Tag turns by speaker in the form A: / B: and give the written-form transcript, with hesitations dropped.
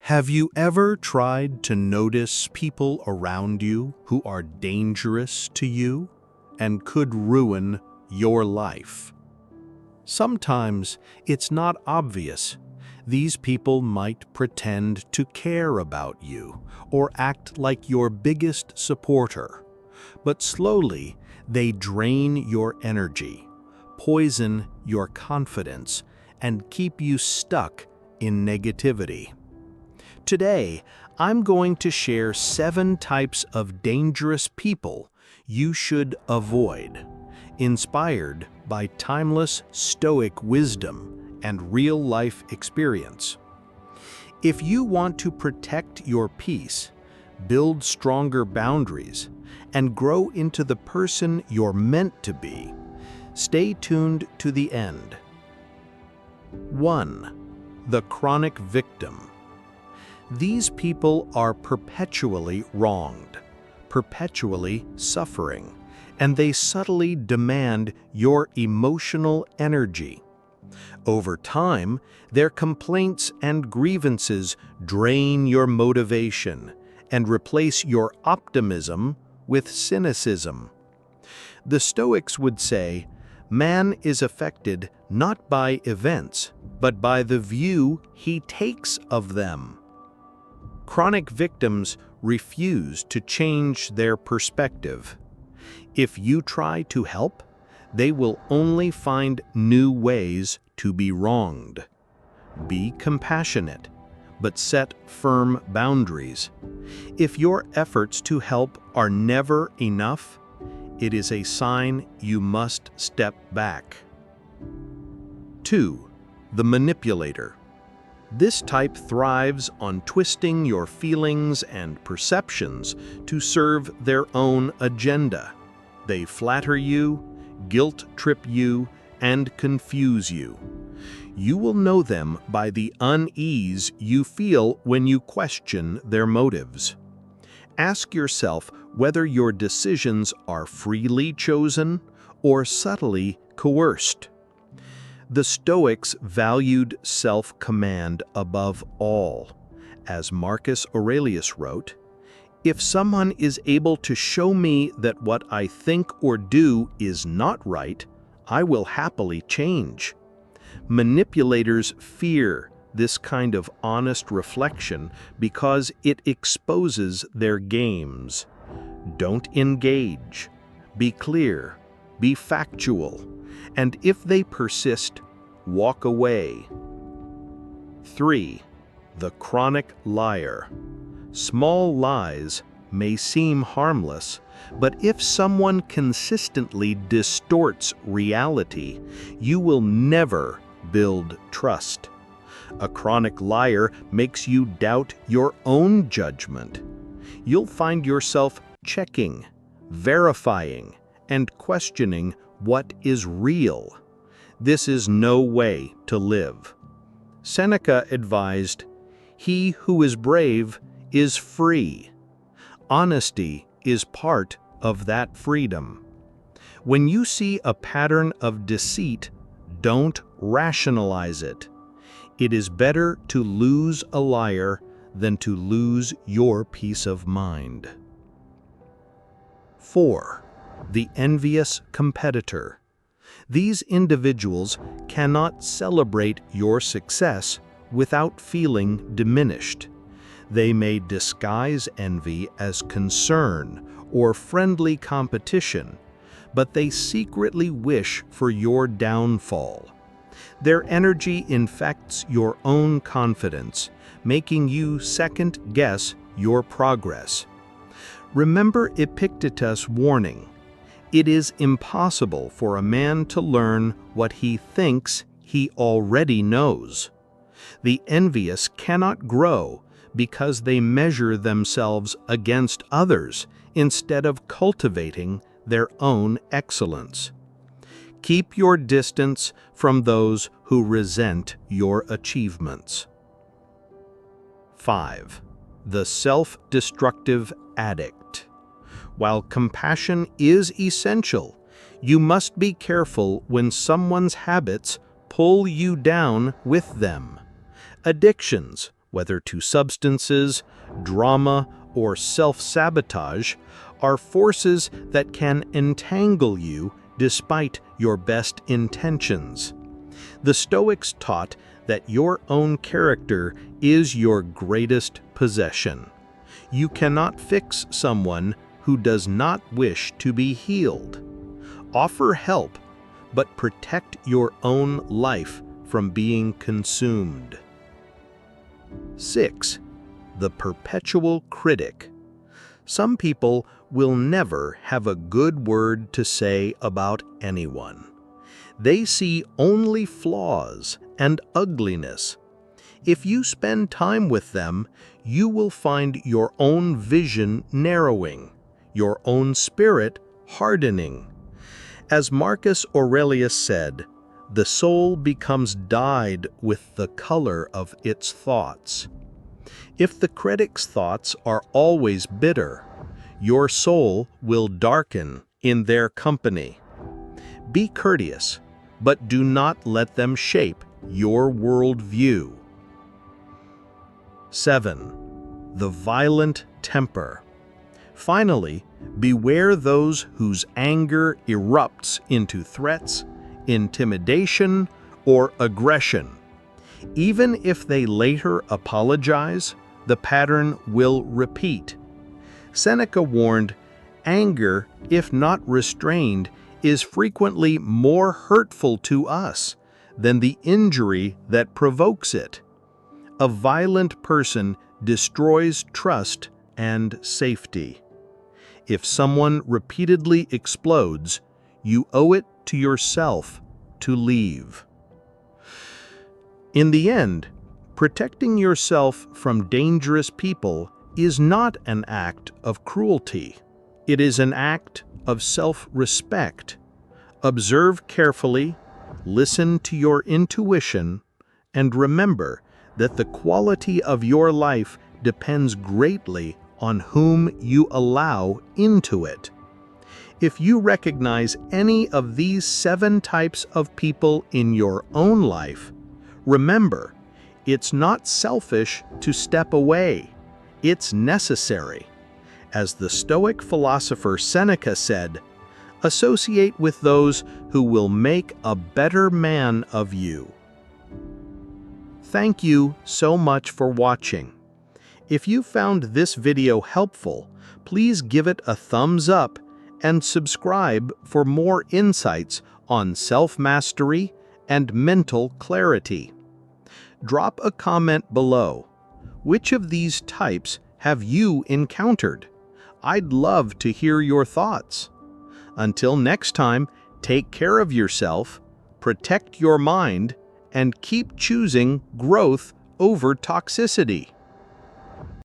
A: Have you ever tried to notice people around you who are dangerous to you and could ruin your life? Sometimes it's not obvious. These people might pretend to care about you or act like your biggest supporter, but slowly they drain your energy, poison your confidence, and keep you stuck in negativity. Today, I'm going to share 7 types of dangerous people you should avoid, inspired by timeless Stoic wisdom and real-life experience. If you want to protect your peace, build stronger boundaries, and grow into the person you're meant to be, stay tuned to the end. 1. The chronic victim. These people are perpetually wronged, perpetually suffering, and they subtly demand your emotional energy. Over time, their complaints and grievances drain your motivation and replace your optimism with cynicism. The Stoics would say, man is affected not by events, but by the view he takes of them. Chronic victims refuse to change their perspective. If you try to help, they will only find new ways to be wronged. Be compassionate, but set firm boundaries. If your efforts to help are never enough, it is a sign you must step back. 2. The manipulator. This type thrives on twisting your feelings and perceptions to serve their own agenda. They flatter you, guilt-trip you, and confuse you. You will know them by the unease you feel when you question their motives. Ask yourself whether your decisions are freely chosen or subtly coerced. The Stoics valued self-command above all. As Marcus Aurelius wrote, "If someone is able to show me that what I think or do is not right, I will happily change." Manipulators fear this kind of honest reflection because it exposes their games. Don't engage. Be clear. Be factual. And if they persist, walk away. 3. The chronic liar. Small lies may seem harmless, but if someone consistently distorts reality, you will never build trust. A chronic liar makes you doubt your own judgment. You'll find yourself checking, verifying, and questioning what is real. This is no way to live. Seneca advised, "He who is brave is free." Honesty is part of that freedom. When you see a pattern of deceit, don't rationalize it. It is better to lose a liar than to lose your peace of mind. 4. The envious competitor. These individuals cannot celebrate your success without feeling diminished. They may disguise envy as concern or friendly competition, but they secretly wish for your downfall. Their energy infects your own confidence, making you second-guess your progress. Remember Epictetus' warning. It is impossible for a man to learn what he thinks he already knows. The envious cannot grow because they measure themselves against others instead of cultivating their own excellence. Keep your distance from those who resent your achievements. 5. The Self-Destructive Addict. While compassion is essential, you must be careful when someone's habits pull you down with them. Addictions, whether to substances, drama, or self-sabotage, are forces that can entangle you despite your best intentions. The Stoics taught that your own character is your greatest possession. You cannot fix someone who does not wish to be healed. Offer help, but protect your own life from being consumed. 6. The Perpetual Critic. Some people will never have a good word to say about anyone. They see only flaws and ugliness. If you spend time with them, you will find your own vision narrowing, your own spirit hardening. As Marcus Aurelius said, the soul becomes dyed with the color of its thoughts. If the critic's thoughts are always bitter, your soul will darken in their company. Be courteous, but do not let them shape your worldview. 7. The violent temper. Finally, beware those whose anger erupts into threats, intimidation, or aggression. Even if they later apologize, the pattern will repeat. Seneca warned, anger, if not restrained, is frequently more hurtful to us than the injury that provokes it. A violent person destroys trust and safety. If someone repeatedly explodes, you owe it to yourself to leave. In the end, protecting yourself from dangerous people is not an act of cruelty. It is an act of self-respect. Observe carefully, listen to your intuition, and remember that the quality of your life depends greatly on whom you allow into it. If you recognize any of these 7 types of people in your own life, remember, it's not selfish to step away. It's necessary. As the Stoic philosopher Seneca said, associate with those who will make a better man of you. Thank you so much for watching. If you found this video helpful, please give it a thumbs up and subscribe for more insights on self-mastery and mental clarity. Drop a comment below. Which of these types have you encountered? I'd love to hear your thoughts. Until next time, take care of yourself, protect your mind, and keep choosing growth over toxicity.